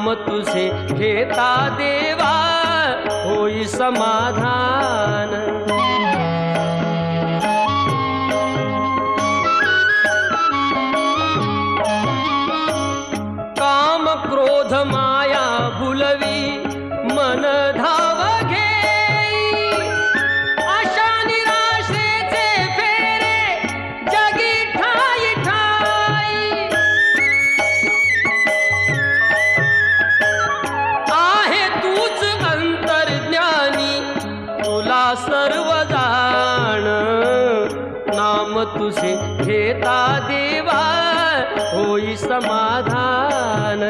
नाम तुझे घेता देवा होई समाधान। काम क्रोध माया भुलवी मन धाव घेई, आशा निराशेचे फेरे जगी ठाई ठाई। आहे तूच अंतर्ज्ञानी तुला सर्व जाण, नाम तुझे घेता देवा होई समाधान।